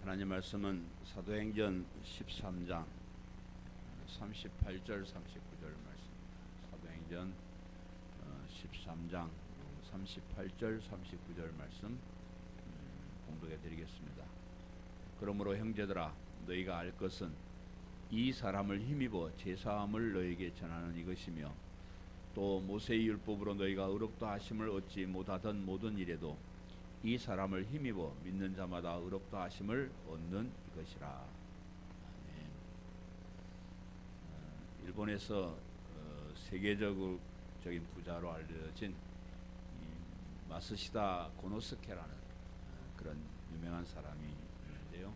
하나님 말씀은 사도행전 13장 38절 39절 말씀입니다. 사도행전 13장 38절 39절 말씀 공독해 드리겠습니다. 그러므로 형제들아 너희가 알 것은 이 사람을 힘입어 제사함을 너희에게 전하는 이것이며 또 모세의 율법으로 너희가 의롭다 하심을 얻지 못하던 모든 일에도 이 사람을 힘입어 믿는 자마다 의롭다 하심을 얻는 이것이라. 아멘. 일본에서 세계적인 부자로 알려진 마스시다 고노스케라는 그런 유명한 사람이 있는데요.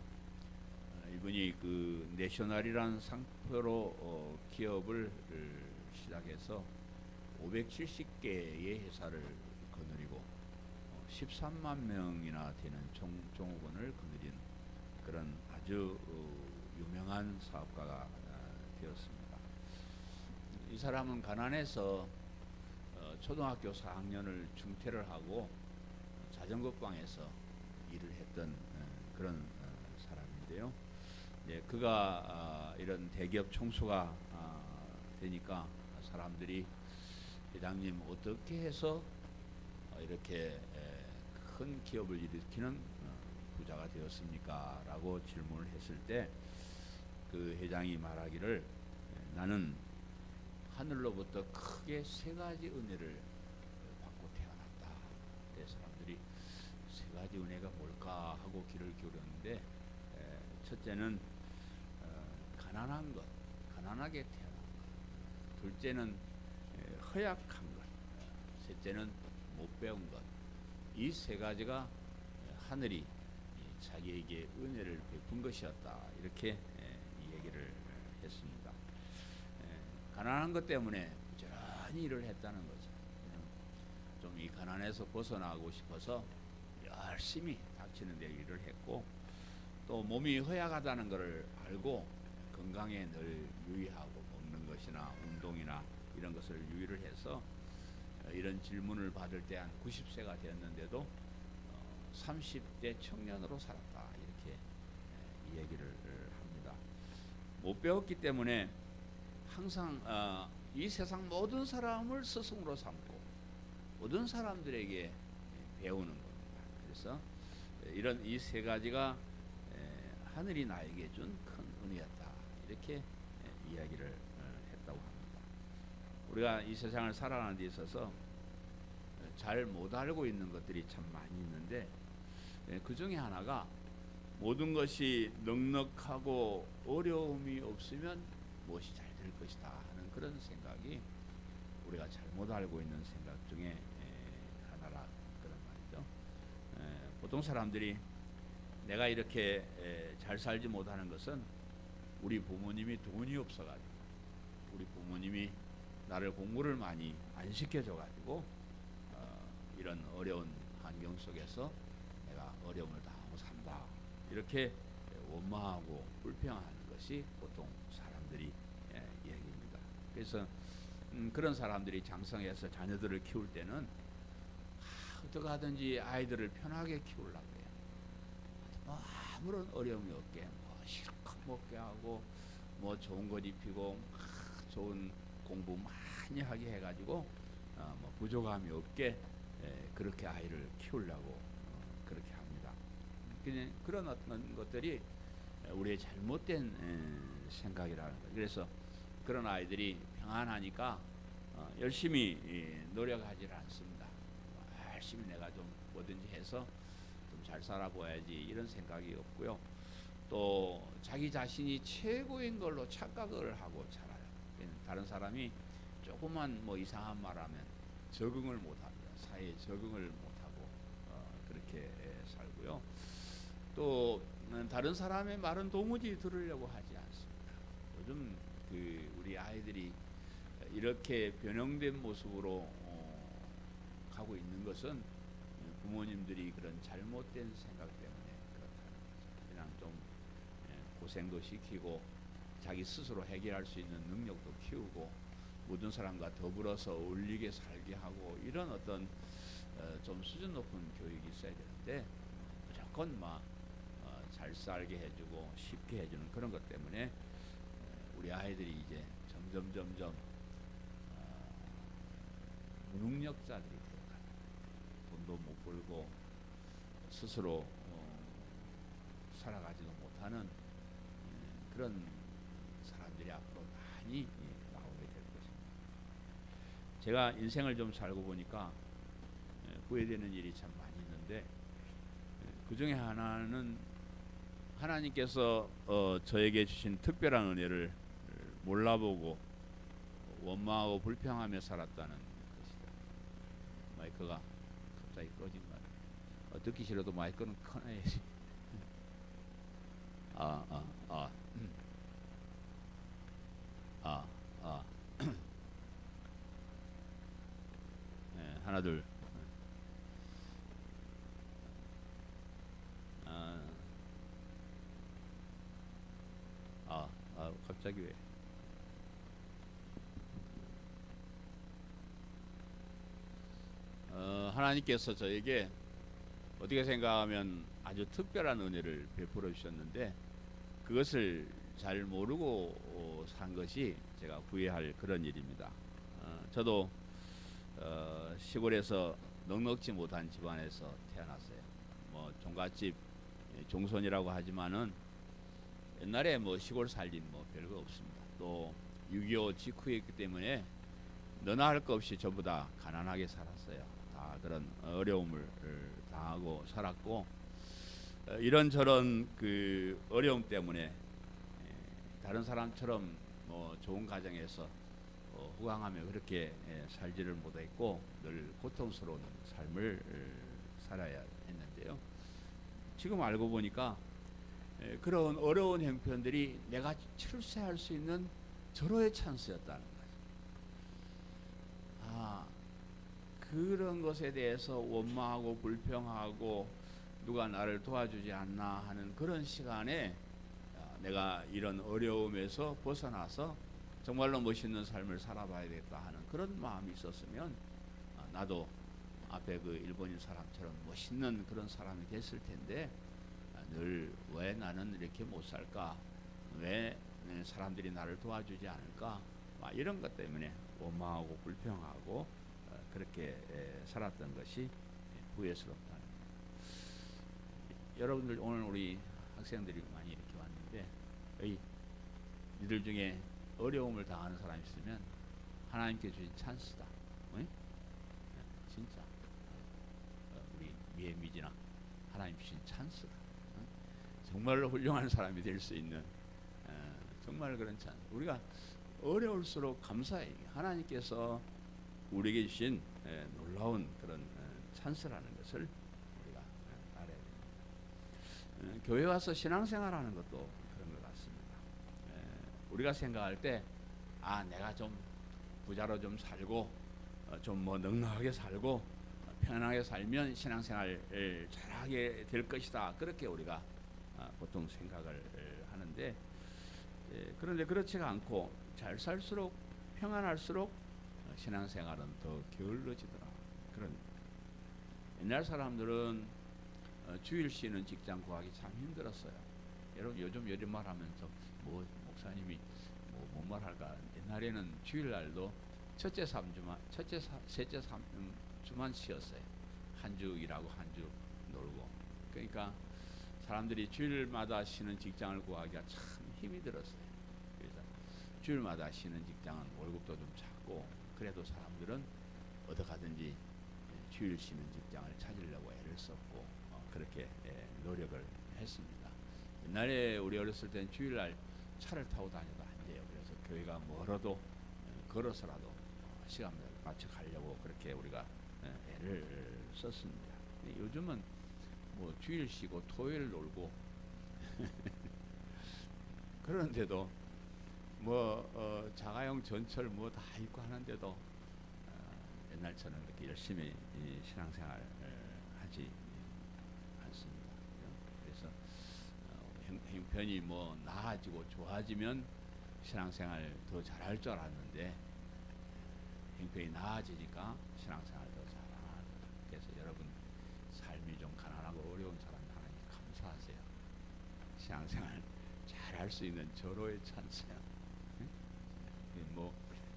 이분이 그 내셔널이라는 상표로 기업을 시작해서 570개의 회사를 거느리고 13만 명이나 되는 종업원을 거느린 그런 아주 유명한 사업가가 되었습니다. 이 사람은 가난해서 초등학교 4학년을 중퇴를 하고 자전거방에서 일을 했던 그런 사람인데요. 그가 이런 대기업 총수가 되니까 사람들이 회장님 어떻게 해서 이렇게 큰 기업을 일으키는 부자가 되었습니까? 라고 질문을 했을 때 그 회장이 말하기를 나는 하늘로부터 크게 세 가지 은혜를 받고 태어났다. 그래서 사람들이 세 가지 은혜가 뭘까 하고 귀를 기울였는데 첫째는 가난한 것, 가난하게 태어난 것. 둘째는 허약한 것. 셋째는 못 배운 것. 이 세 가지가 하늘이 자기에게 은혜를 베푼 것이었다. 이렇게 이 얘기를 했습니다. 가난한 것 때문에 부지런히 일을 했다는 거죠. 좀 이 가난에서 벗어나고 싶어서 열심히 닥치는 데 일을 했고, 또 몸이 허약하다는 것을 알고 건강에 늘 유의하고 먹는 것이나 운동이나 이런 것을 유의를 해서 이런 질문을 받을 때 한 90세가 되었는데도 30대 청년으로 살았다. 이렇게 이 얘기를 합니다. 못 배웠기 때문에 항상 이 세상 모든 사람을 스승으로 삼고 모든 사람들에게 배우는 겁니다. 그래서 이런 이 세 가지가 하늘이 나에게 준 큰 은혜였다. 이렇게 이야기를 했다고 합니다. 우리가 이 세상을 살아가는 데 있어서 잘 못 알고 있는 것들이 참 많이 있는데 그 중에 하나가 모든 것이 넉넉하고 어려움이 없으면 무엇이 잘 될 것이다 하는 그런 생각이 우리가 잘못 알고 있는 생각 중에 하나라 그런 말이죠. 보통 사람들이 내가 이렇게 잘 살지 못하는 것은 우리 부모님이 돈이 없어가지고 우리 부모님이 나를 공부를 많이 안 시켜줘가지고 이런 어려운 환경 속에서 내가 어려움을 당하고 산다. 이렇게 원망하고 불평하는 것이 보통 사람들이 얘기입니다. 그래서 그런 사람들이 장성해서 자녀들을 키울 때는 어떻게 하든지 아이들을 편하게 키우려고 해요. 아무런 어려움이 없게 실컷 먹게 하고 좋은 것 입히고 좋은 공부 많이 하게 해가지고 부족함이 없게 그렇게 아이를 키우려고 그렇게 합니다. 그런 어떤 것들이 우리의 잘못된 생각이라는 거예요. 그래서 그런 아이들이 평안하니까 열심히 노력하지 않습니다. 열심히 내가 좀 뭐든지 해서 좀 잘 살아보야지 이런 생각이 없고요. 또 자기 자신이 최고인 걸로 착각을 하고 살아요. 다른 사람이 조금만 이상한 말하면 적응을 못합니다. 사회에 적응을 못하고 그렇게 살고요. 또 다른 사람의 말은 도무지 들으려고 하지 않습니다. 요즘 우리 아이들이 이렇게 변형된 모습으로 가고 있는 것은 부모님들이 그런 잘못된 생각 때문에 그렇다는 거죠. 그냥 좀 고생도 시키고 자기 스스로 해결할 수 있는 능력도 키우고 모든 사람과 더불어서 어울리게 살게 하고 이런 어떤 좀 수준 높은 교육이 있어야 되는데 무조건 잘 잘 살게 해주고 쉽게 해주는 그런 것 때문에 우리 아이들이 이제 점점 무능력자들이 되어가요. 돈도 못 벌고 스스로 살아가지도 못하는 그런 사람들이 앞으로 많이 나오게 될 것입니다. 제가 인생을 좀 살고 보니까 후회되는 일이 참 많이 있는데 그 중에 하나는 하나님께서 저에게 주신 특별한 은혜를 몰라보고 원망하고 불평하며 살았다는 것이죠. 마이크가 갑자기 꺼진 말이에요. 듣기 싫어도 마이크는 꺼내야지. 네, 하나 둘. 갑자기 왜? 하나님께서 저에게 어떻게 생각하면 아주 특별한 은혜를 베풀어 주셨는데 그것을 잘 모르고 산 것이 제가 후회할 그런 일입니다. 저도 시골에서 넉넉지 못한 집안에서 태어났어요. 뭐 종갓집 종손이라고 하지만은 옛날에 뭐 시골 살림 뭐 별거 없습니다. 또 6.25 직후였기 때문에 너나 할 것 없이 전부 다 가난하게 살았어요. 다 그런 어려움을 당하고 살았고 이런저런 그 어려움 때문에 다른 사람처럼 뭐 좋은 가정에서 호강하며 그렇게 살지를 못했고 늘 고통스러운 삶을 살아야 했는데요. 지금 알고 보니까 그런 어려운 형편들이 내가 출세할 수 있는 절호의 찬스였다는 거죠. 그런 것에 대해서 원망하고 불평하고 누가 나를 도와주지 않나 하는 그런 시간에 내가 이런 어려움에서 벗어나서 정말로 멋있는 삶을 살아봐야겠다 하는 그런 마음이 있었으면 나도 앞에 그 일본인 사람처럼 멋있는 그런 사람이 됐을 텐데 늘 왜 나는 이렇게 못 살까? 왜 사람들이 나를 도와주지 않을까? 이런 것 때문에 원망하고 불평하고 그렇게 살았던 것이 후회스럽다. 여러분들 오늘 우리 학생들이 많이 이렇게 왔는데 이들 중에 어려움을 당하는 사람이 있으면 하나님께 주신 찬스다. 진짜 우리 미애미지나 하나님 주신 찬스다. 정말로 훌륭한 사람이 될 수 있는 정말 그런 찬스. 우리가 어려울수록 감사해. 하나님께서 우리에게 주신 놀라운 그런 찬스라는 것을 우리가 알아야 됩니다. 교회 와서 신앙생활하는 것도 그런 것 같습니다. 우리가 생각할 때 내가 좀 부자로 좀 살고 좀 뭐 넉넉하게 살고 편안하게 살면 신앙생활을 잘하게 될 것이다. 그렇게 우리가 보통 생각을 하는데 그런데 그렇지가 않고 잘 살수록 평안할수록 신앙생활은 더 게을러지더라. 그런 옛날 사람들은 주일 쉬는 직장 구하기 참 힘들었어요. 여러분 요즘 이런 말 하면서 뭐 목사님이 뭔 말 할까? 옛날에는 주일날도 셋째 3주만 쉬었어요. 한 주 일하고 한 주 놀고. 그러니까 사람들이 주일마다 쉬는 직장을 구하기가 참 힘이 들었어요. 그래서 주일마다 쉬는 직장은 월급도 좀 작고 그래도 사람들은 어떻게든지 주일 쉬는 직장을 찾으려고 애를 썼고 그렇게 노력을 했습니다. 옛날에 우리 어렸을 때는 주일날 차를 타고 다녀도 안 돼요. 그래서 교회가 멀어도 걸어서라도 시간을 맞춰 가려고 그렇게 우리가 애를 썼습니다. 요즘은 뭐 주일 쉬고 토요일 놀고 그런데도 뭐 자가용 전철 뭐 다 있고 하는데도 옛날처럼 그렇게 열심히 신앙생활을 하지 않습니다. 그래서 형편이 뭐 나아지고 좋아지면 신앙생활 더 잘할 줄 알았는데 형편이 나아지니까 신앙생활 더 잘하는. 그래서 여러분 삶이 좀 가난하고 어려운 사람 하나님 감사하세요. 신앙생활 잘 할 수 있는 절호의 찬스야. 뭐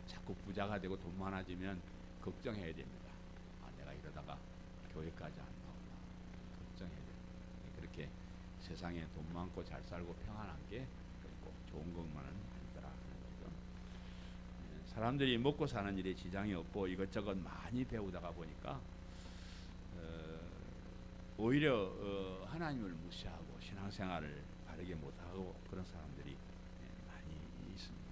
자꾸 부자가 되고 돈 많아지면 걱정해야 됩니다. 내가 이러다가 교회까지 안 나오나 걱정해야 됩니다. 그렇게 세상에 돈 많고 잘 살고 평안한 게 꼭 좋은 것만은 아니더라 하는 거죠. 사람들이 먹고 사는 일에 지장이 없고 이것저것 많이 배우다가 보니까 오히려 하나님을 무시하고 신앙생활을 바르게 못하고 그런 사람들이 많이 있습니다.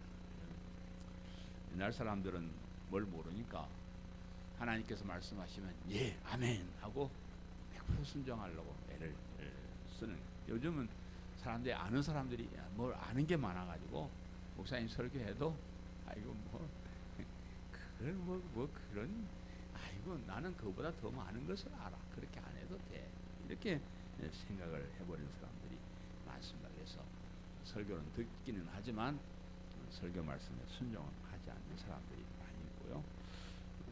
옛날 사람들은 뭘 모르니까 하나님께서 말씀하시면 예 아멘 하고 100% 순종하려고 애를 쓰는 거예요. 요즘은 사람들이 아는 사람들이 뭘 아는 게 많아가지고 목사님 설교해도 아이고 뭐 그런 아이고 나는 그보다 더 많은 것을 알아 그렇게 안 해도 돼 이렇게 생각을 해버리는 사람들이 많습니다. 그래서 설교는 듣기는 하지만 설교 말씀에 순종은 하지 않는 사람들이 많이 있고요.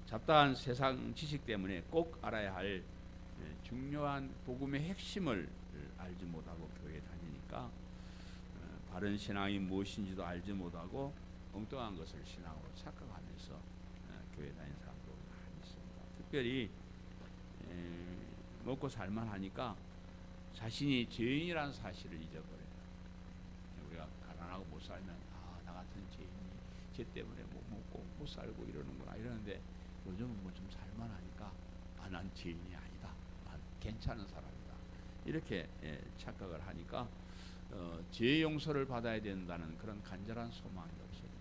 잡다한 세상 지식 때문에 꼭 알아야 할 중요한 복음의 핵심을 알지 못하고 교회에 다니니까 바른 신앙이 무엇인지도 알지 못하고 엉뚱한 것을 신앙으로 착각하면서 교회 다니는 사람도 많이 있습니다. 특별히 먹고 살만 하니까 자신이 죄인이라는 사실을 잊어버려요. 우리가 가난하고 못 살면 나 같은 죄인이 죄 때문에 못 먹고 못 살고 이러는구나 이러는데 요즘은 뭐 좀 살만하니까 난 죄인이 아니다. 난 괜찮은 사람이다. 이렇게 착각을 하니까 죄 용서를 받아야 된다는 그런 간절한 소망이 없어요.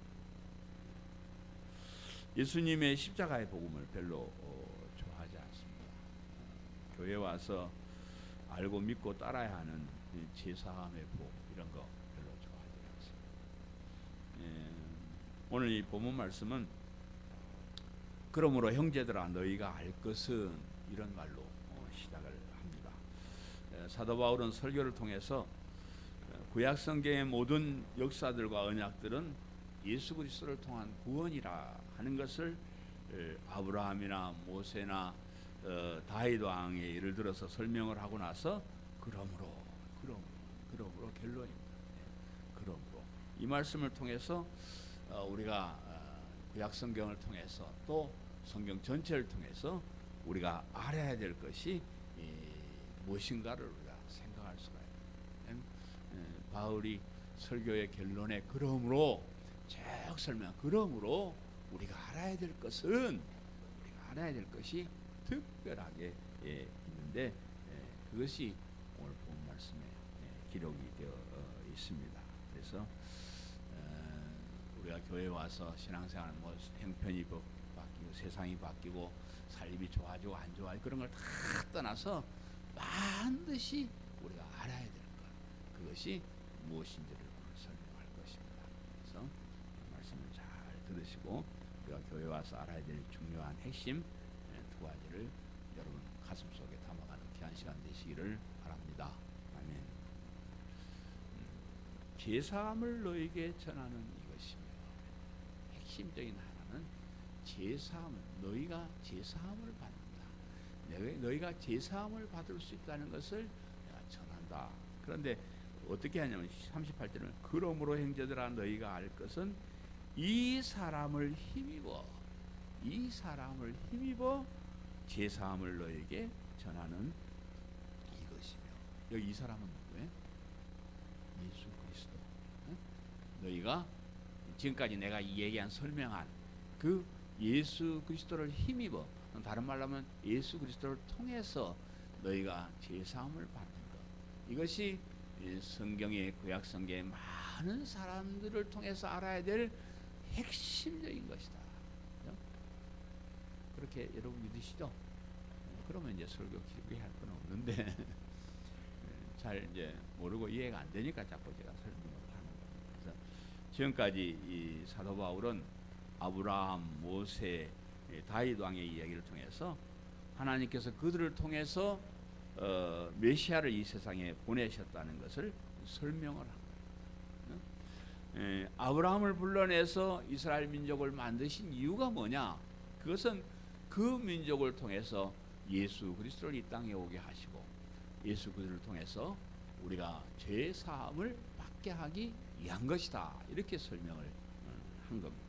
예수님의 십자가의 복음을 별로 좋아하지 않습니다. 교회 와서 알고 믿고 따라야 하는 제사함의 복 이런 거 별로 좋아하지 않습니다. 오늘 이 본문 말씀은 그러므로 형제들아 너희가 알 것은 이런 말로 시작을 합니다. 사도 바울은 설교를 통해서 구약 성경의 모든 역사들과 언약들은 예수 그리스도를 통한 구원이라 하는 것을 아브라함이나 모세나 다윗 왕의 예를 들어서 설명을 하고 나서 그러므로 결론입니다. 그러므로 이 말씀을 통해서 우리가 구약 성경을 통해서 또 성경 전체를 통해서 우리가 알아야 될 것이 무엇인가를 우리가 생각할 수가 있어요. 바울이 설교의 결론에 그러므로 쭉 설명. 그러므로 우리가 알아야 될 것이 특별하게 있는데 그것이 오늘 본 말씀에 기록이 되어 있습니다. 그래서 우리가 교회 와서 신앙생활 뭐 형편이 바뀌고 세상이 바뀌고 삶이 좋아지고 안 좋아지고 그런 걸 다 떠나서 반드시 우리가 알아야 될 것 그것이 무엇인지를 오늘 설명할 것입니다. 그래서 말씀을 잘 들으시고 우리가 교회 와서 알아야 될 중요한 핵심 두 가지를 여러분 가슴속에 담아가는 귀한 시간 되시기를 바랍니다. 아멘. 제사함을 너에게 전하는 이것이며 핵심적인 하나는 제사함을 너희가 제사함을 받는다. 너희가 제사함을 받을 수 있다는 것을 내가 전한다. 그런데 어떻게 하냐면 38절은 그러므로 형제들아 너희가 알 것은 이 사람을 힘입어 제사함을 너에게 전하는 이것이며 여기 이 사람은 누구예요? 예수 그리스도. 너희가 지금까지 내가 이 얘기한 설명한 그 예수 그리스도를 힘입어 다른 말로 하면 예수 그리스도를 통해서 너희가 제사함을 받는 것 이것이 성경의 구약 성경의 많은 사람들을 통해서 알아야 될 핵심적인 것이다. 그렇게 여러분 믿으시죠? 그러면 이제 설교 길게 할 건 없는데 잘 이제 모르고 이해가 안 되니까 자꾸 제가 설명을 하는 겁니다. 그래서 지금까지 이 사도 바울은 아브라함, 모세, 다윗 왕의 이야기를 통해서 하나님께서 그들을 통해서 메시아를 이 세상에 보내셨다는 것을 설명을 합니다. 아브라함을 불러내서 이스라엘 민족을 만드신 이유가 뭐냐? 그것은 그 민족을 통해서 예수 그리스도를 이 땅에 오게 하시고 예수 그리스도를 통해서 우리가 죄 사함을 받게 하기 위한 것이다. 이렇게 설명을 한 겁니다.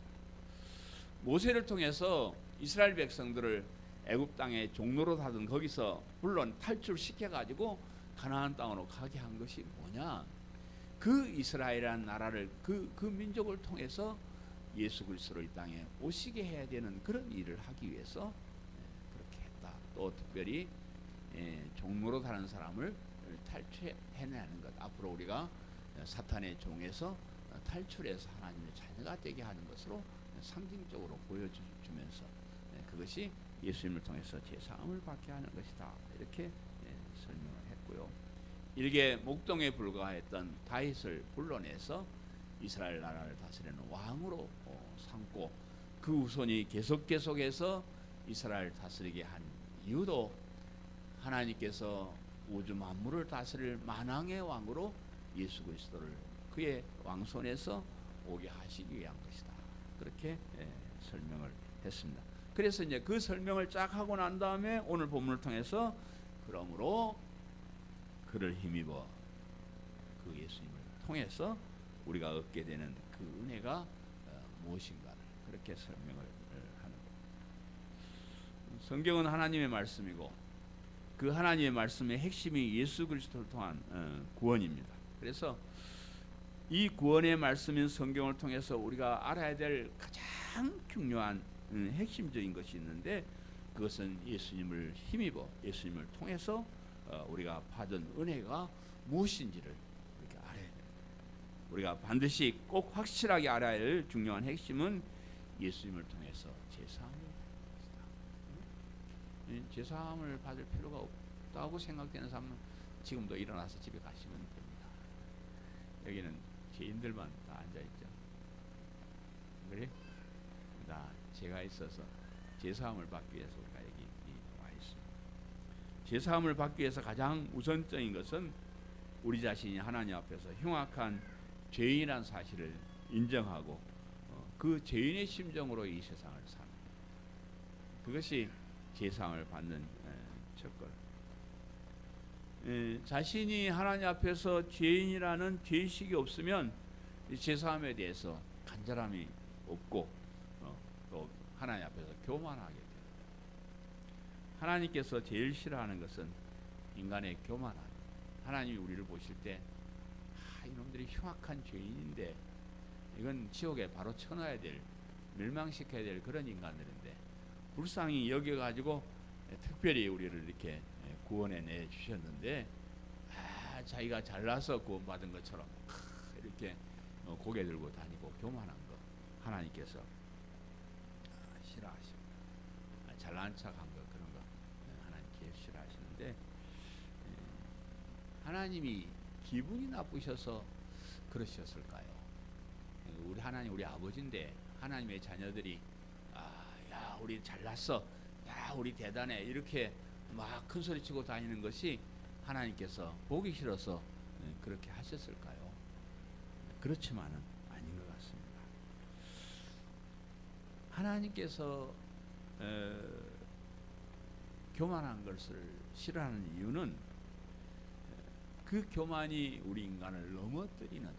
모세를 통해서 이스라엘 백성들을 애굽 땅에 종로로 하던 거기서 물론 탈출시켜 가지고 가나안 땅으로 가게 한 것이 뭐냐? 그 이스라엘이라는 나라를 그 민족을 통해서 예수 그리스도를 이 땅에 오시게 해야 되는 그런 일을 하기 위해서 그렇게 했다. 또 특별히 종로로 사는 사람을 탈출해내는 것. 앞으로 우리가 사탄의 종에서 탈출해서 하나님의 자녀가 되게 하는 것으로 상징적으로 보여주면서 그것이 예수님을 통해서 제사함을 받게 하는 것이다. 이렇게 설명을 했고요. 일개 목동에 불과했던 다윗을 불러내서 이스라엘 나라를 다스리는 왕으로 삼고 그 후손이 계속해서 이스라엘 다스리게 한 이유도 하나님께서 우주 만물을 다스릴 만왕의 왕으로 예수 그리스도를 그의 왕손에서 오게 하시기 위한 것이다. 그렇게 설명을 했습니다. 그래서 이제 그 설명을 쫙 하고 난 다음에 오늘 본문을 통해서 그러므로 그를 힘입어 그 예수님을 통해서 우리가 얻게 되는 그 은혜가 무엇인가를 그렇게 설명을 하는 겁니다. 성경은 하나님의 말씀이고 그 하나님의 말씀의 핵심이 예수 그리스도를 통한 구원입니다. 그래서 이 구원의 말씀인 성경을 통해서 우리가 알아야 될 가장 중요한 핵심적인 것이 있는데 그것은 예수님을 힘입어 예수님을 통해서 우리가 받은 은혜가 무엇인지를 이렇게 알아야 됩니다. 우리가 반드시 꼭 확실하게 알아야 할 중요한 핵심은 예수님을 통해서 제사함을 받는 것이다. 제사함을 받을 필요가 없다고 생각되는 사람은 지금도 일어나서 집에 가시면 됩니다. 여기는 죄인들만 다 앉아있죠. 그래? 다 죄가 있어서 제사함을 받기 위해서 우리가 여기 와 있습니다. 제사함을 받기 위해서 가장 우선적인 것은 우리 자신이 하나님 앞에서 흉악한 죄인이라는 사실을 인정하고 그 죄인의 심정으로 이 세상을 사는 그것이 제사함을 받는 첫걸. 자신이 하나님 앞에서 죄인이라는 죄의식이 없으면 제사함에 대해서 간절함이 없고 또 하나님 앞에서 교만하게 됩니다. 하나님께서 제일 싫어하는 것은 인간의 교만함. 하나님이 우리를 보실 때 이놈들이 흉악한 죄인인데 이건 지옥에 바로 쳐넣어야 될 멸망시켜야 될 그런 인간들인데 불쌍히 여겨가지고 특별히 우리를 이렇게 구원해 내 주셨는데 자기가 잘나서 구원받은 것처럼 이렇게 고개 들고 다니고 교만한 거 하나님께서 싫어하십니다. 잘난 척한 거 그런 거 하나님 제일 싫어하시는데 하나님이 기분이 나쁘셔서 그러셨을까요? 우리 하나님 우리 아버지인데 하나님의 자녀들이 야 우리 잘났어, 야 우리 대단해 이렇게 막 큰 소리 치고 다니는 것이 하나님께서 보기 싫어서 그렇게 하셨을까요? 그렇지만은 아닌 것 같습니다. 하나님께서 교만한 것을 싫어하는 이유는 그 교만이 우리 인간을 넘어뜨리는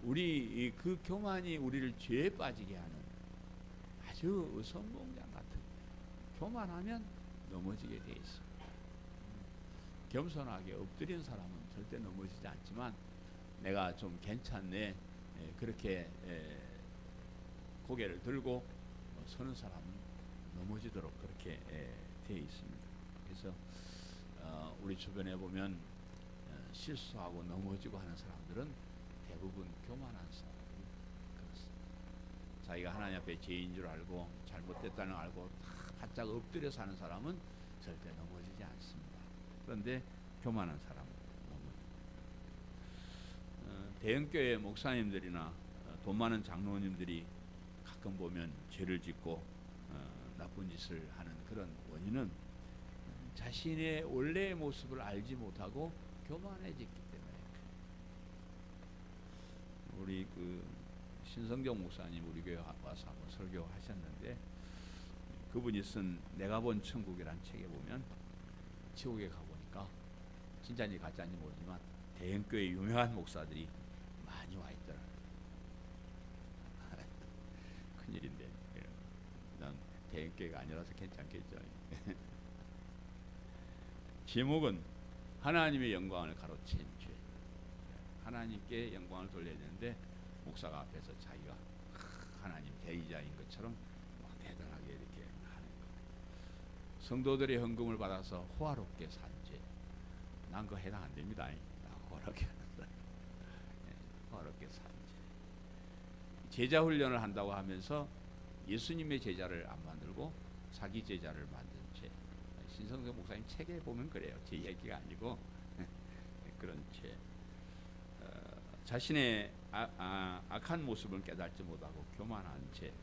우리 그 교만이 우리를 죄에 빠지게 하는 아주 선봉장 같은 교만하면 넘어지게 돼 있습니다. 겸손하게 엎드린 사람은 절대 넘어지지 않지만 내가 좀 괜찮네 그렇게 고개를 들고 서는 사람은 넘어지도록 그렇게 되어 있습니다. 그래서 우리 주변에 보면 실수하고 넘어지고 하는 사람들은 대부분 교만한 사람들이 그렇습니다. 자기가 하나님 앞에 죄인 줄 알고 잘못됐다는 걸 알고 다 바짝 엎드려 사는 사람은 절대 넘어지지 않습니다. 그런데 교만한 사람은 넘어집니다. 대형교회 목사님들이나 돈 많은 장로님들이 가끔 보면 죄를 짓고 나쁜 짓을 하는 그런 원인은 자신의 원래의 모습을 알지 못하고 교만해졌기 때문에. 우리 그 신성경 목사님 우리 교회 와서 한번 설교하셨는데 그분이 쓴 내가 본 천국이라는 책에 보면 지옥에 가보니까 진짜인지 가짜인지 모르지만 대형교회 유명한 목사들이 많이 와 있더라. 큰일인데. 난 대형교회가 아니라서 괜찮겠죠. 제목은 하나님의 영광을 가로챈 죄. 하나님께 영광을 돌려야 되는데 목사가 앞에서 자기가 하나님 대리자인 것처럼 막 대단하게 이렇게 하는 거예요. 성도들의 헌금을 받아서 호화롭게 산 죄. 난 그거 해당 안 됩니다. 호화롭게 호화롭게 산 죄. 제자 훈련을 한다고 하면서 예수님의 제자를 안 만들고 자기 제자를 만든 죄. 신성석 목사님 책에 보면 그래요. 제 얘기가 아니고 그런 죄. 자신의 악한 모습을 깨닫지 못하고 교만한 죄.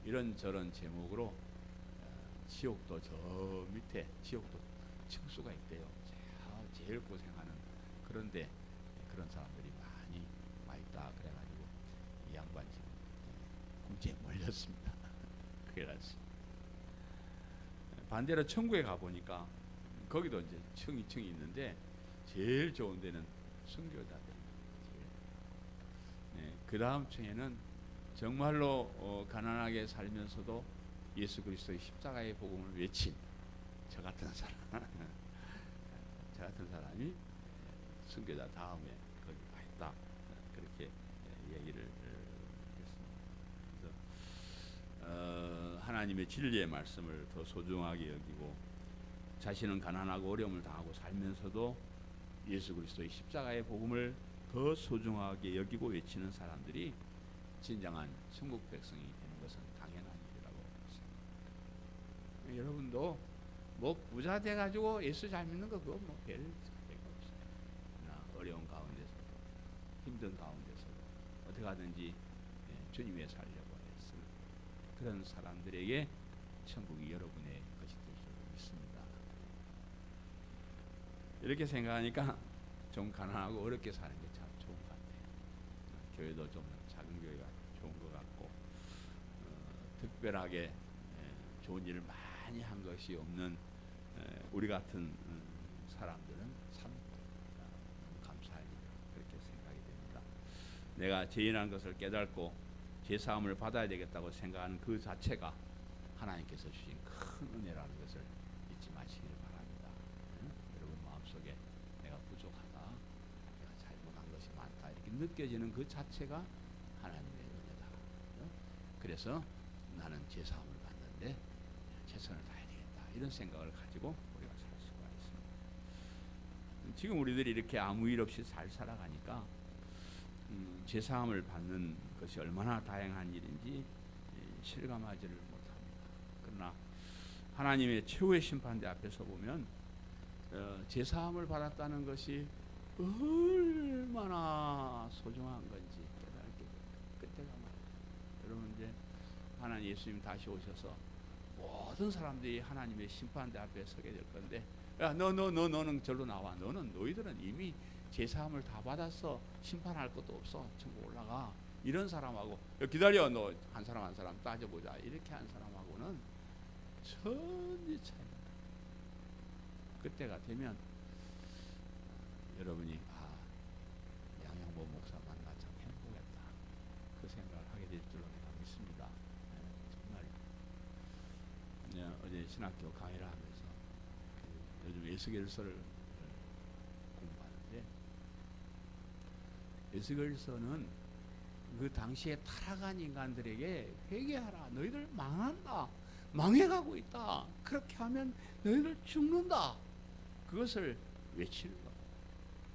이런저런 제목으로 지옥도 저 밑에 지옥도 층수가 있대요. 제일 고생하는. 그런데 그런 사람들이 많이 와 있다. 그래가지고 이 양반 지금 궁지에 몰렸습니다. 그래서 반대로 천국에 가보니까 거기도 이제 층이 있는데 제일 좋은 데는 순교자들. 그 다음 층에는 정말로 가난하게 살면서도 예수 그리스도의 십자가의 복음을 외친 저 같은 사람, 저 같은 사람이 순교자 다음에 거기 가 있다. 그렇게 얘기를 했습니다. 그래서 하나님의 진리의 말씀을 더 소중하게 여기고 자신은 가난하고 어려움을 당하고 살면서도 예수 그리스도의 십자가의 복음을 더 소중하게 여기고 외치는 사람들이 진정한 천국 백성이 되는 것은 당연한 일이라고 생각합니다. 여러분도 뭐 부자 돼가지고 예수 잘 믿는 거 그거 뭐 별 차이가 없어요. 그러나 어려운 가운데서도 힘든 가운데서도 어떻게 하든지 주님 위해 살려고 했을 그런 사람들에게 천국이 여러분의 것이 될 줄 믿습니다. 이렇게 생각하니까 좀 가난하고 어렵게 사는 게 참 좋은 것 같아요. 교회도 좀 작은 교회가 좋은 것 같고 특별하게 좋은 일을 많이 한 것이 없는 우리 같은 사람들은 참 감사할 일이다. 그렇게 생각이 됩니다. 내가 죄인한 것을 깨닫고 죄사함을 받아야 되겠다고 생각하는 그 자체가 하나님께서 주신 큰 은혜라는 것을 잊지 마시기를 바랍니다. 여러분 마음속에 내가 부족하다, 내가 잘못한 것이 많다 이렇게 느껴지는 그 자체가 하나님의 은혜다. 그래서 나는 죄사함을 받는데 최선을 다해야 되겠다 이런 생각을 가지고 우리가 살 수가 있습니다. 지금 우리들이 이렇게 아무 일 없이 잘 살아가니까 죄사함을 받는 것이 얼마나 다양한 일인지 실감하지를 못합니다. 그러나 하나님의 최후의 심판대 앞에서 보면 죄사함을 받았다는 것이 얼마나 소중한 건지 깨닫게 그때가 말이에요. 여러분 이제 하나님 예수님 다시 오셔서 모든 사람들이 하나님의 심판대 앞에 서게 될 건데 야 너는 절로 나와. 너희들은 이미 죄사함을 다 받았어. 심판할 것도 없어. 천국 올라가. 이런 사람하고 기다려 너 한 사람 한 사람 따져보자 이렇게 한 사람하고는 천지 차이. 그때가 되면 여러분이 양양보 목사 만나 참 행복했다 그 생각을 하게 될 줄로 내가 믿습니다. 정말 어제 신학교 강의를 하면서 요즘 에스겔서를 공부하는데 에스겔서는 그 당시에 타락한 인간들에게 회개하라. 너희들 망한다. 망해가고 있다. 그렇게 하면 너희들 죽는다. 그것을 외치는 것.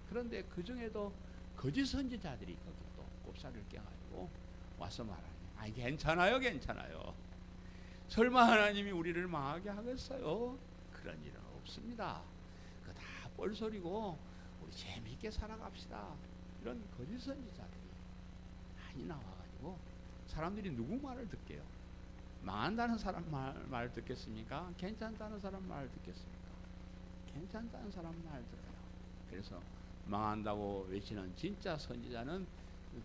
그런데 그 중에도 거짓 선지자들이 거기 또 꼽사를 껴가지고 와서 말하니 괜찮아요. 설마 하나님이 우리를 망하게 하겠어요? 그런 일은 없습니다. 그거 다 뻘소리고 우리 재미있게 살아갑시다. 이런 거짓 선지자들이 많이 나와가지고 사람들이 누구 말을 듣게요? 망한다는 사람 말 듣겠습니까? 괜찮다는 사람 말 듣겠습니까? 괜찮다는 사람 말 들어요. 그래서 망한다고 외치는 진짜 선지자는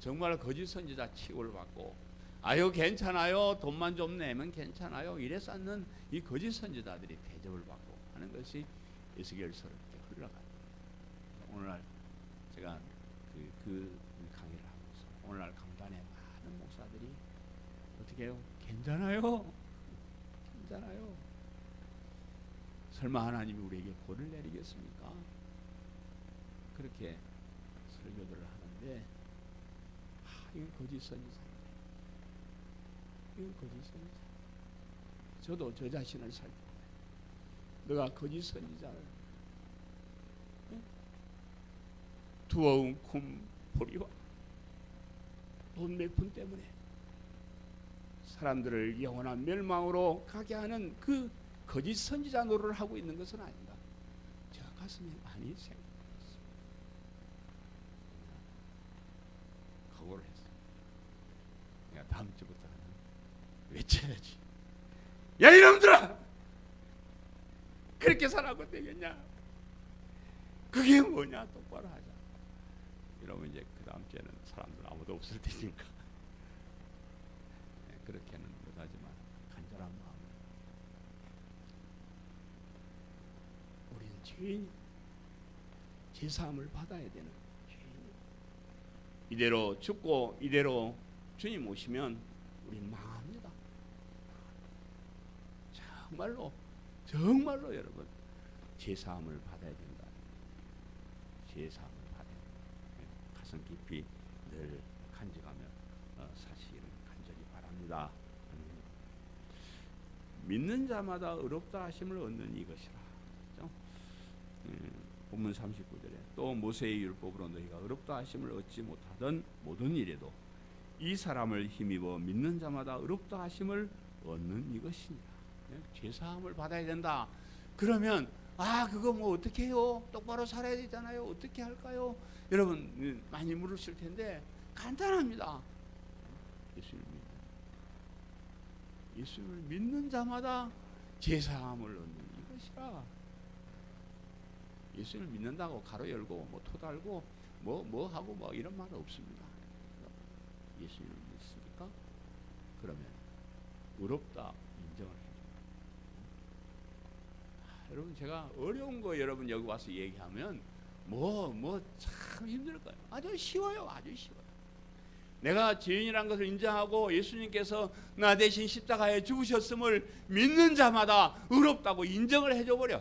정말 거짓 선지자 취급을 받고 아유 괜찮아요. 돈만 좀 내면 괜찮아요. 이래 쌓는 이 거짓 선지자들이 대접을 받고 하는 것이 에스겔서로 이렇게 흘러가요. 오늘날 제가 그 강의를 하면서 오늘날 강단에 많은 목사들이 어떻게 해요? 괜찮아요. 괜찮아요. 설마 하나님이 우리에게 벌을 내리겠습니까? 그렇게 설교들을 하는데 이건 거짓 선지자입니다. 이건 거짓 선지자. 저도 저 자신을 살펴봐요. 내가 거짓 선지자를 두어운 쿰포리와 돈 몇 푼 때문에 사람들을 영원한 멸망으로 가게 하는 그 거짓 선지자 노릇을 하고 있는 것은 아닌가. 제가 가슴에 많이 생각했습니다. 각오를 했어요. 내가 다음 주부터는 외쳐야지. 야 이놈들아! 그렇게 살아도 되겠냐? 그게 뭐냐? 똑바로 하자. 이러면 이제 그 다음 주에는 사람들 아무도 없을 테니까 그렇게는 못하지만 간절한 마음으로 우리는 죄인, 제사함을 받아야 되는 죄인. 이대로 죽고 이대로 주님 오시면 우리는 망합니다. 정말로 여러분 제사함을 받아야 된다. 제사함을 받아야 된다. 가슴 깊이 늘 간직하며 사실은 간절히 바랍니다. 믿는 자마다 의롭다 하심을 얻는 이것이라. 그렇죠? 본문 39절에 또 모세의 율법으로 너희가 의롭다 하심을 얻지 못하던 모든 일에도 이 사람을 힘입어 믿는 자마다 의롭다 하심을 얻는 이것이니라. 죄사함을 받아야 된다. 그러면 그거 뭐 어떻게 해요? 똑바로 살아야 되잖아요. 어떻게 할까요? 여러분 많이 물으실 텐데 간단합니다. 예수님을 믿는 자마다 죄사함을 얻는 이것이라. 예수님을 믿는다고 가로 열고 뭐 토 달고 뭐 하고 뭐 이런 말 없습니다. 예수님을 믿습니까? 그러면 의롭다 인정을 해요. 여러분 제가 어려운 거 여러분 여기 와서 얘기하면 참 힘들 거예요. 아주 쉬워요. 아주 쉬워요. 내가 죄인이라는 것을 인정하고 예수님께서 나 대신 십자가에 죽으셨음을 믿는 자마다 의롭다고 인정을 해줘 버려.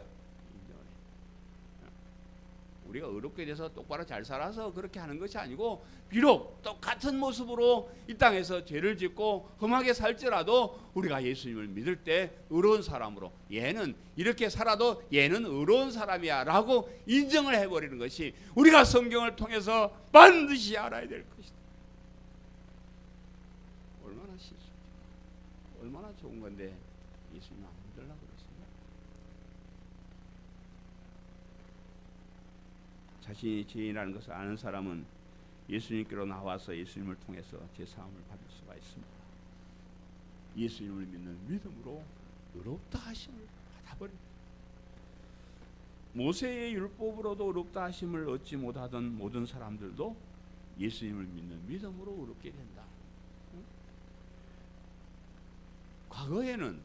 우리가 의롭게 돼서 똑바로 잘 살아서 그렇게 하는 것이 아니고 비록 똑같은 모습으로 이 땅에서 죄를 짓고 험하게 살지라도 우리가 예수님을 믿을 때 의로운 사람으로 얘는 이렇게 살아도 얘는 의로운 사람이야 라고 인정을 해버리는 것이 우리가 성경을 통해서 반드시 알아야 될 것이다. 얼마나 쉽습니까? 얼마나 좋은 건데 예수님 안 믿으려고 그러십니까? 자신이 죄인이라는 것을 아는 사람은 예수님께로 나와서 예수님을 통해서 제사함을 받을 수가 있습니다. 예수님을 믿는 믿음으로 의롭다 하심을 받아버립니다. 모세의 율법으로도 의롭다 하심을 얻지 못하던 모든 사람들도 예수님을 믿는 믿음으로 의롭게 된다. 과거에는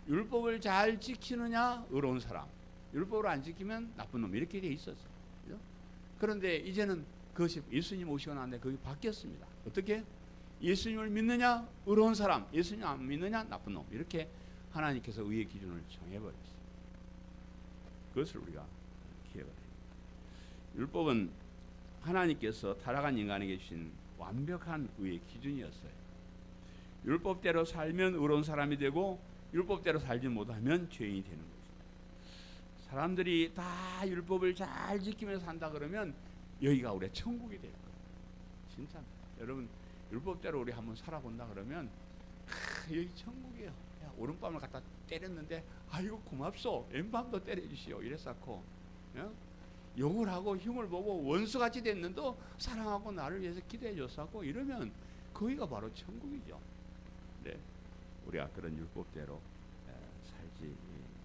율법을 잘 지키느냐 의로운 사람, 율법을 안 지키면 나쁜 놈 이렇게 돼 있었어요. 그런데 이제는 그것이 예수님 오시고 나는데 그게 바뀌었습니다. 어떻게? 예수님을 믿느냐 의로운 사람, 예수님 안 믿느냐 나쁜 놈 이렇게 하나님께서 의의 기준을 정해버렸어요. 그것을 우리가 기억해야 돼요. 율법은 하나님께서 타락한 인간에게 주신 완벽한 의의 기준이었어요. 율법대로 살면 의로운 사람이 되고 율법대로 살지 못하면 죄인이 되는 거죠. 사람들이 다 율법을 잘 지키면서 산다 그러면 여기가 우리의 천국이 될 거예요. 진짜 여러분 율법대로 우리 한번 살아본다 그러면 여기 천국이에요. 야, 오른밤을 갖다 때렸는데 아이고 고맙소 왼밤도 때려주시오 이랬었고 욕을 하고 흉을 보고 원수같이 됐는데 사랑하고 나를 위해서 기도해 줬었고 이러면 거기가 바로 천국이죠. 네, 우리가 그런 율법대로 살지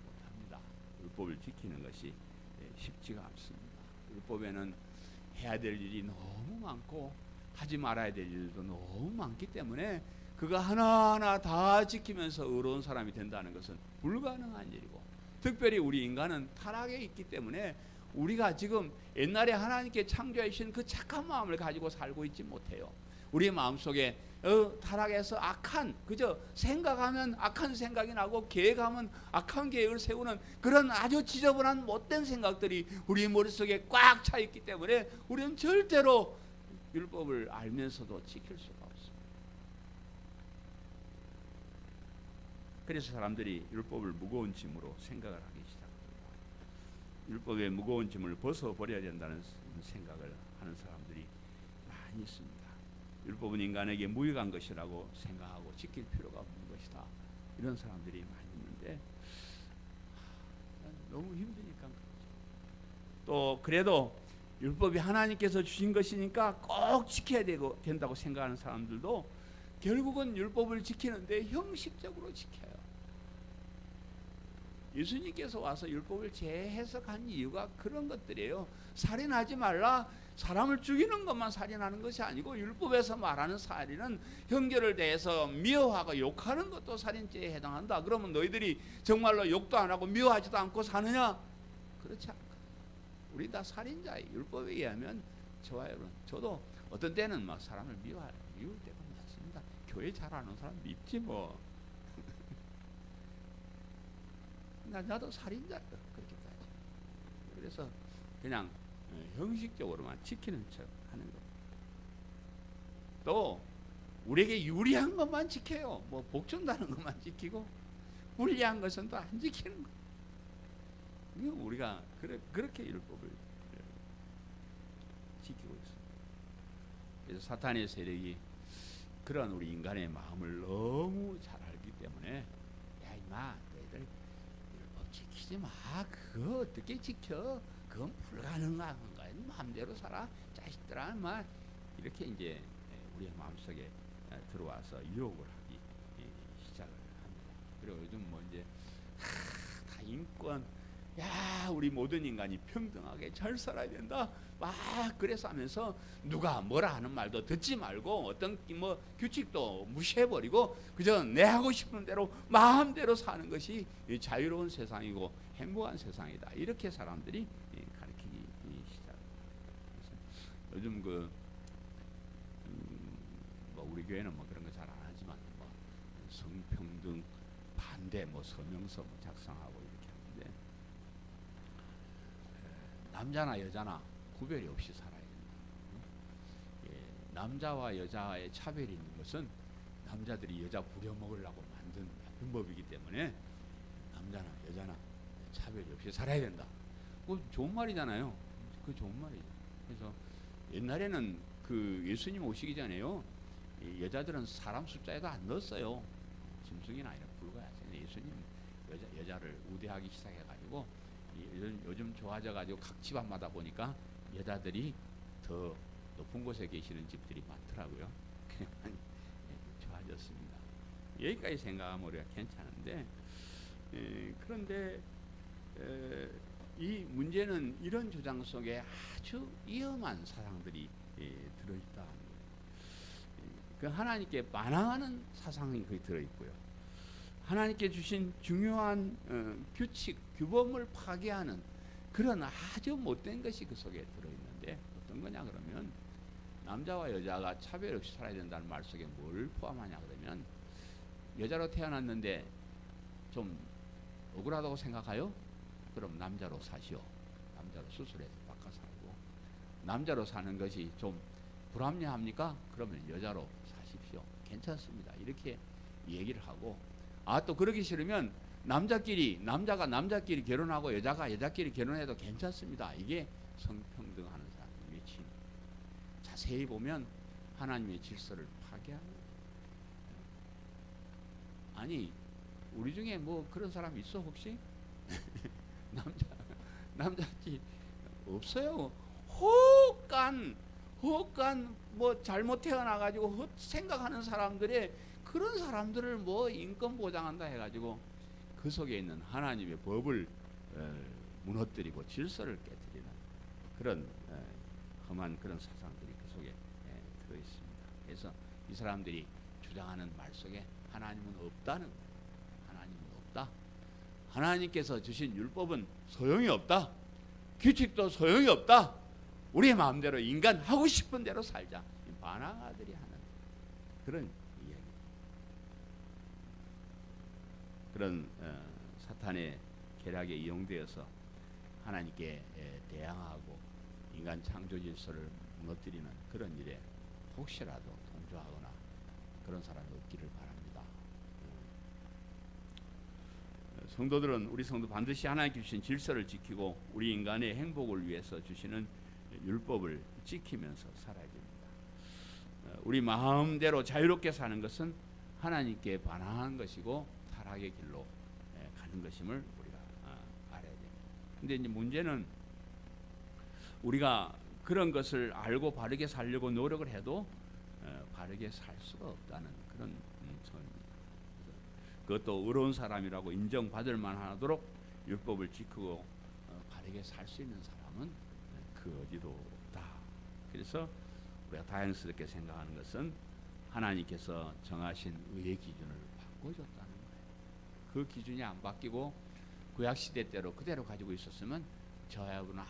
못합니다. 율법을 지키는 것이 쉽지가 않습니다. 율법에는 해야 될 일이 너무 많고 하지 말아야 될 일도 너무 많기 때문에 그거 하나하나 다 지키면서 의로운 사람이 된다는 것은 불가능한 일이고 특별히 우리 인간은 타락에 있기 때문에 우리가 지금 옛날에 하나님께 창조해 주신 그 착한 마음을 가지고 살고 있지 못해요. 우리의 마음속에 타락해서 악한, 그저 생각하면 악한 생각이 나고 계획하면 악한 계획을 세우는 그런 아주 지저분한 못된 생각들이 우리 머릿속에 꽉 차 있기 때문에 우리는 절대로 율법을 알면서도 지킬 수가 없습니다. 그래서 사람들이 율법을 무거운 짐으로 생각을 하기 시작합니다. 율법의 무거운 짐을 벗어버려야 된다는 생각을 하는 사람들이 많이 있습니다. 율법은 인간에게 무익한 것이라고 생각하고 지킬 필요가 없는 것이다. 이런 사람들이 많이 있는데 너무 힘드니까. 또 그래도 율법이 하나님께서 주신 것이니까 꼭 지켜야 된다고 생각하는 사람들도 결국은 율법을 지키는데 형식적으로 지켜요. 예수님께서 와서 율법을 재해석한 이유가 그런 것들이에요. 살인하지 말라, 사람을 죽이는 것만 살인하는 것이 아니고 율법에서 말하는 살인은 형제를 대해서 미워하고 욕하는 것도 살인죄에 해당한다. 그러면 너희들이 정말로 욕도 안 하고 미워하지도 않고 사느냐? 그렇지 않다. 우리 다 살인자예요. 율법에 의하면. 저와 여러분, 저도 어떤 때는 막 사람을 미울 때가 많습니다. 교회 잘 아는 사람 밉지 뭐. 나도 살인자예요. 그렇게까지. 그래서 그냥 형식적으로만 지키는 척 하는 거예요. 또 우리에게 유리한 것만 지켜요. 뭐 복준다는 것만 지키고 불리한 것은 또 안 지키는 거예요. 우리가 그렇게 율법을 지키고 있습니다. 그래서 사탄의 세력이 그런 우리 인간의 마음을 너무 잘 알기 때문에 야 임마 너희들 율법 지키지 마. 그거 어떻게 지켜? 그건 불가능한 거야. 마음대로 살아. 자식들아 막 이렇게 이제 우리의 마음속에 들어와서 유혹을 하기 시작을 합니다. 그리고 요즘 뭐 이제 다 인권, 야 우리 모든 인간이 평등하게 잘 살아야 된다. 막 그래서 하면서 누가 뭐라 하는 말도 듣지 말고 어떤 뭐 규칙도 무시해버리고 그저 내 하고 싶은 대로 마음대로 사는 것이 자유로운 세상이고 행복한 세상이다. 이렇게 사람들이 가르치기 시작합니다. 요즘 뭐 우리 교회는 뭐 그런 거 잘 안 하지만 뭐 성평등 반대 뭐 서명서 뭐 작성하고 이렇게 하는데 남자나 여자나 구별이 없이 살아야 된다. 남자와 여자의 차별이 있는 것은 남자들이 여자 부려먹으려고 만든 방법이기 때문에 남자나 여자나 차별이 없이 살아야 된다. 그거 좋은 말이잖아요. 그 좋은 말이죠. 그래서 옛날에는 그 예수님 오시기 전에요, 여자들은 사람 숫자에도 안 넣었어요. 짐승이나 이런 불과하죠. 예수님 여자를 우대하기 시작해가지고 요즘 좋아져가지고 각 집안마다 보니까 여자들이 더 높은 곳에 계시는 집들이 많더라고요. 좋아졌습니다. 여기까지 생각하면 우리가 괜찮은데, 그런데 이 문제는 이런 주장 속에 아주 위험한 사상들이 들어있다. 그 하나님께 반항하는 사상이 거기 들어있고요. 하나님께 주신 중요한 규칙, 규범을 파괴하는 그런 아주 못된 것이 그 속에 들어있는데, 어떤 거냐 그러면 남자와 여자가 차별 없이 살아야 된다는 말 속에 뭘 포함하냐 그러면, 여자로 태어났는데 좀 억울하다고 생각하요? 그럼 남자로 사시오. 남자로 수술해서 바꿔 살고. 남자로 사는 것이 좀 불합리합니까? 그러면 여자로 사십시오. 괜찮습니다. 이렇게 얘기를 하고, 또 그러기 싫으면 남자가 남자끼리 결혼하고 여자가 여자끼리 결혼해도 괜찮습니다. 이게 성평등하는 사람의 외침. 자세히 보면 하나님의 질서를 파괴하는. 아니 우리 중에 뭐 그런 사람 있어 혹시? 남자끼리 없어요. 혹간 뭐 잘못 태어나가지고 생각하는 사람들의 그런 사람들을 뭐 인권 보장한다 해가지고 그 속에 있는 하나님의 법을 무너뜨리고 질서를 깨뜨리는 그런 험한 그런 사상들이 그 속에 들어 있습니다. 그래서 이 사람들이 주장하는 말 속에 하나님은 없다는 거예요. 하나님은 없다. 하나님께서 주신 율법은 소용이 없다. 규칙도 소용이 없다. 우리의 마음대로 인간 하고 싶은 대로 살자. 반항아들이 하는 그런 이야기. 그런 사탄의 계략에 이용되어서 하나님께 대항하고 인간 창조 질서를 무너뜨리는 그런 일에 혹시라도 동조하거나 그런 사람이 없기를 바랍니다. 성도들은 우리 성도 반드시 하나님께 주신 질서를 지키고 우리 인간의 행복을 위해서 주시는 율법을 지키면서 살아야 됩니다. 우리 마음대로 자유롭게 사는 것은 하나님께 반항한 것이고 타락의 길로 가는 것임을 우리가 알아야 됩니다. 근데 이제 문제는 우리가 그런 것을 알고 바르게 살려고 노력을 해도 바르게 살 수가 없다는 그런 점입니다. 그것도 의로운 사람이라고 인정받을 만하도록 율법을 지키고 바르게 살 수 있는 사람은 그 어디도 없다. 그래서 우리가 다행스럽게 생각하는 것은 하나님께서 정하신 의의 기준을 바꿔줬다는 거예요. 그 기준이 안 바뀌고 구약 시대 때로 그대로 가지고 있었으면 저와 여러분은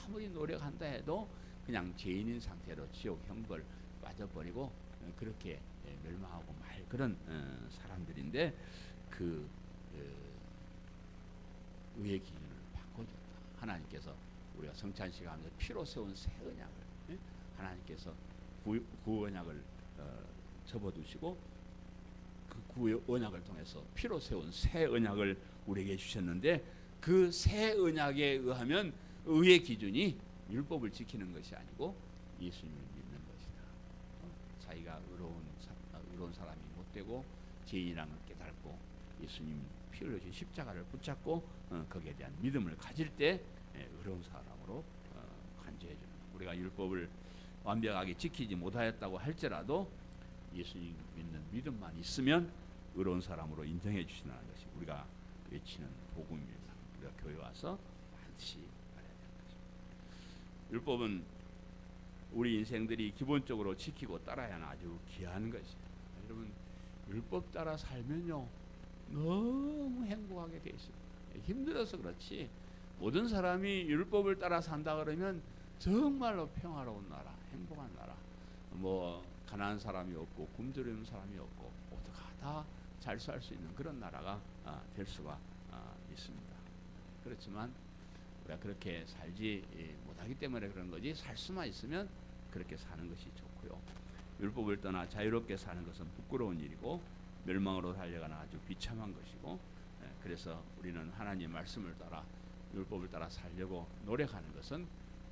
아무리 노력한다 해도 그냥 죄인인 상태로 지옥 형벌 빠져버리고 그렇게 멸망하고 말 그런 사람들인데 그 의의 기준을 바꿔줬다. 하나님께서 우리가 성찬식 하면서 피로 세운 새 언약을 하나님께서 구 언약을 접어두시고 그 구 언약을 통해서 피로 세운 새 언약을 우리에게 주셨는데 그 새 언약에 의하면 의의 기준이 율법을 지키는 것이 아니고 예수님을 믿는 것이다. 자기가 의로운 사람이 못 되고 죄인이라는 걸 깨닫고 예수님 피 흘려주신 십자가를 붙잡고 거기에 대한 믿음을 가질 때 의로운 사람으로 간주해 주는. 우리가 율법을 완벽하게 지키지 못하였다고 할지라도 예수님 믿는 믿음만 있으면 의로운 사람으로 인정해 주시는 것이 우리가 외치는 복음입니다. 우리가 교회 와서 반드시 알아야 되는 것입니다. 율법은 우리 인생들이 기본적으로 지키고 따라야 하는 아주 귀한 것이에요. 여러분 율법 따라 살면요 너무 행복하게 돼 있습니다. 힘들어서 그렇지 모든 사람이 율법을 따라 산다 그러면 정말로 평화로운 나라, 행복한 나라. 뭐 가난한 사람이 없고 굶주리는 사람이 없고 모두가 다 잘 살 수 있는 그런 나라가 될 수가 있습니다. 그렇지만 우리가 그렇게 살지 못하기 때문에 그런 거지 살 수만 있으면 그렇게 사는 것이 좋고요. 율법을 떠나 자유롭게 사는 것은 부끄러운 일이고 멸망으로 달려가는 아주 비참한 것이고 그래서 우리는 하나님의 말씀을 따라 율법을 따라 살려고 노력하는 것은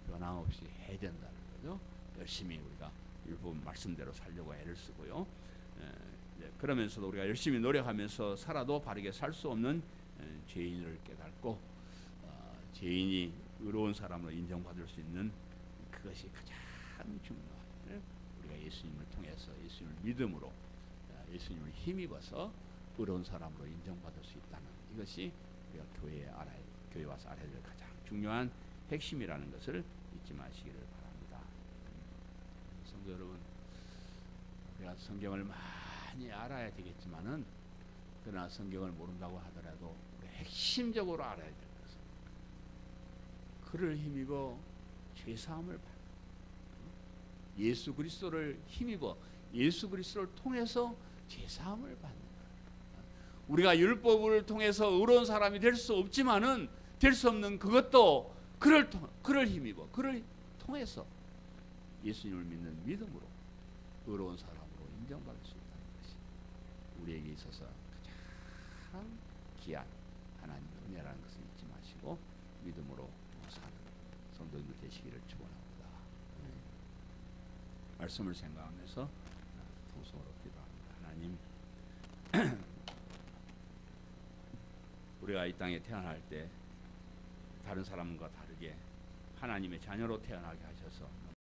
변함없이 해야 된다는 거죠. 열심히 우리가 율법 말씀대로 살려고 애를 쓰고요. 그러면서도 우리가 열심히 노력하면서 살아도 바르게 살 수 없는 죄인을 깨닫고 죄인이 의로운 사람으로 인정받을 수 있는 그것이 가장 중요해요. 우리가 예수님을 통해서 예수님을 믿음으로 예수님을 힘입어서 의로운 사람으로 인정받을 수 있다는 이것이 우리가 교회에 와서 알아야 될 가장 중요한 핵심이라는 것을 잊지 마시기를 바랍니다. 성도 여러분, 우리가 성경을 많이 알아야 되겠지만은 그러나 성경을 모른다고 하더라도 핵심적으로 알아야 될 것은 그를 힘입어 죄 사함을 받는 예수 그리스도를 힘입어 예수 그리스도를 통해서 죄 사함을 받는 거예요. 우리가 율법을 통해서 의로운 사람이 될 수 없지만은 될 수 없는 그것도 그를 힘입어 그를 통해서 예수님을 믿는 믿음으로 의로운 사람으로 인정받을 수 있다는 것이 우리에게 있어서 가장 귀한 하나님의 은혜라는 것을 잊지 마시고 믿음으로 사는 성도님들 되시기를 축원합니다. 말씀을 생각하면서 통성으로 기도합니다. 하나님, 우리가 이 땅에 태어날 때 다른 사람과 다르게 하나님의 자녀로 태어나게 하셔서